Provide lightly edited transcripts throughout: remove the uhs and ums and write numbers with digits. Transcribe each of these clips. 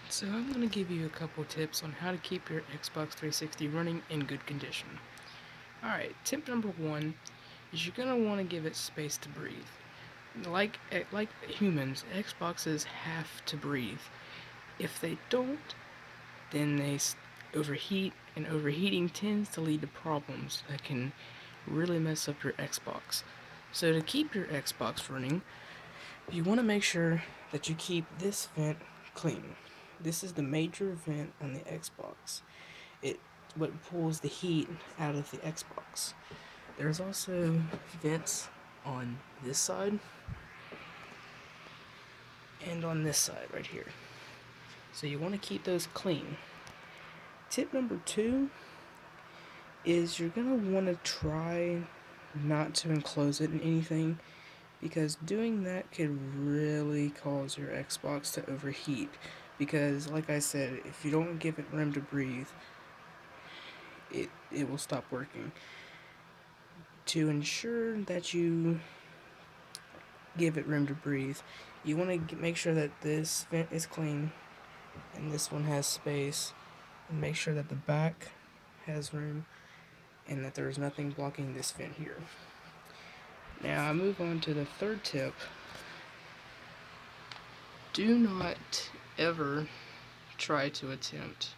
So I'm going to give you a couple tips on how to keep your Xbox 360 running in good condition. Alright, tip number one is you're going to want to give it space to breathe. Like humans, Xboxes have to breathe. If they don't, then they overheat, and overheating tends to lead to problems that can really mess up your Xbox. So to keep your Xbox running, you want to make sure that you keep this vent clean. This is the major vent on the Xbox. It what pulls the heat out of the Xbox. There's also vents on this side and on this side right here. So you want to keep those clean. Tip number two is you're going to want to try not to enclose it in anything, because doing that could really cause your Xbox to overheat. Because like I said, if you don't give it room to breathe, it will stop working. To ensure that you give it room to breathe, you want to make sure that this vent is clean and this one has space, and make sure that the back has room and that there's nothing blocking this vent here. Now I move on to the third tip. Do not ever try to attempt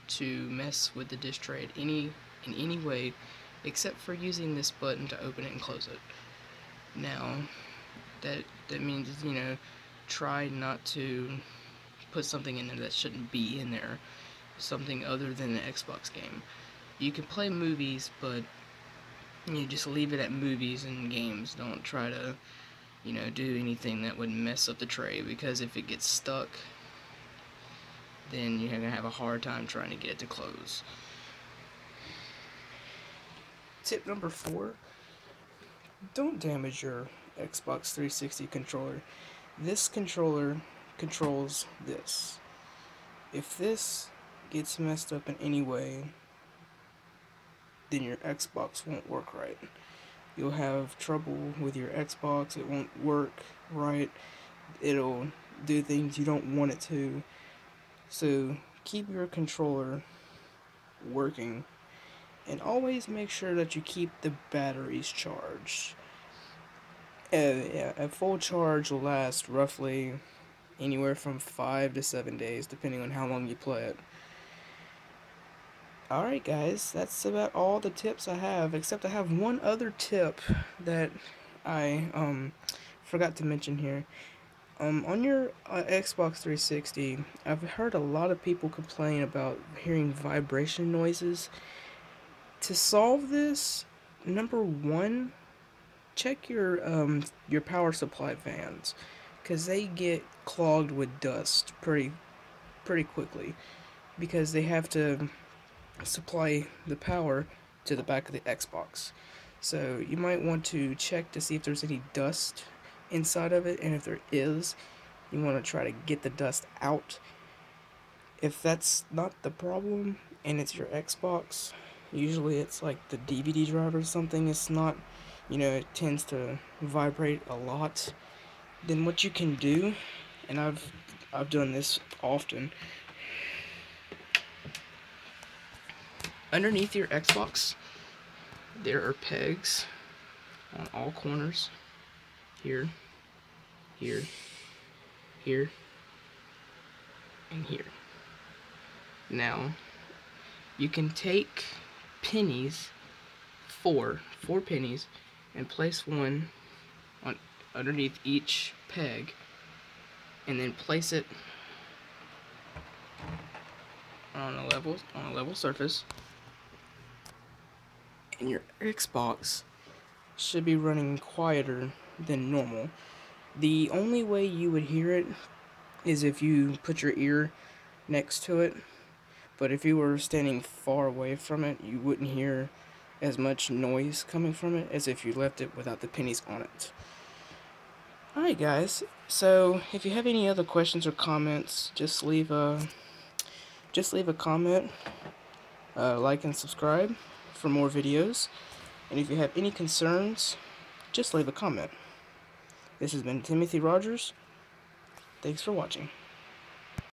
to mess with the disk tray in any way except for using this button to open it and close it. Now that means, try not to put something in there that shouldn't be in there, something other than an Xbox game. You can play movies, but you just leave it at movies and games. Don't try to do anything that would mess up the tray, because if it gets stuck, then you're going to have a hard time trying to get it to close. Tip number 4, don't damage your Xbox 360 controller. This controller controls this. If this gets messed up in any way, then your Xbox won't work right. You'll have trouble with your Xbox, it won't work right, it'll do things you don't want it to. So keep your controller working, and always make sure that you keep the batteries charged. A full charge will last roughly anywhere from 5 to 7 days, depending on how long you play it. Alright guys, that's about all the tips I have, except I have one other tip that I forgot to mention here. On your Xbox 360, I've heard a lot of people complain about hearing vibration noises. To solve this, number one, check your power supply fans, because they get clogged with dust pretty quickly, because they have to supply the power to the back of the Xbox. So you might want to check to see if there's any dust inside of it, and if there is, you want to try to get the dust out. If that's not the problem and it's your Xbox, usually it's like the DVD drive or something, it's not, it tends to vibrate a lot, then what you can do, and I've done this often, underneath your Xbox there are pegs on all corners, here, here, here, and here. Now you can take pennies, four pennies, and place one on underneath each peg, and then place it on a level surface, and your Xbox should be running quieter than normal. The only way you would hear it is if you put your ear next to it, but if you were standing far away from it, you wouldn't hear as much noise coming from it as if you left it without the pennies on it. Alright guys, so if you have any other questions or comments, just leave a comment, like and subscribe for more videos, and if you have any concerns, just leave a comment. This has been Timothy Rogers. Thanks for watching.